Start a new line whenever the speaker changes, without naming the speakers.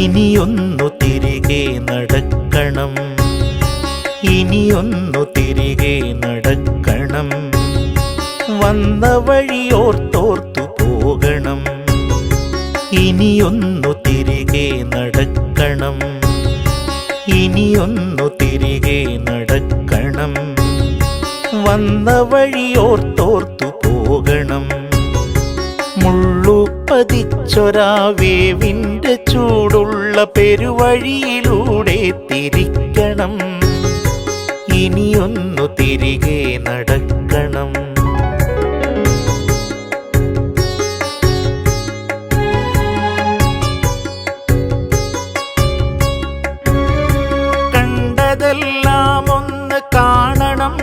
ഇനിയൊന്നു തിരികെ നടക്കണം, ഇനിയൊന്നു തിരികെ നടക്കണം. വന്ന വഴിയോർത്തോർത്തു പോകണം. ഇനിയൊന്നു തിരികെ നടക്കണം, ഇനിയൊന്നു തിരികെ നടക്കണം. വന്ന വഴിയോർത്തോർത്തു പോകണം. മുള്ളുപതിച്ചൊരാ വേവിൻ്റെ ചൂടുള്ള പെരുവഴിയിലൂടെ തിരിക്കണം. ഇനിയൊന്നു തിരികെ നടക്കണം. കണ്ടതെല്ലാം ഒന്ന് കാണണം,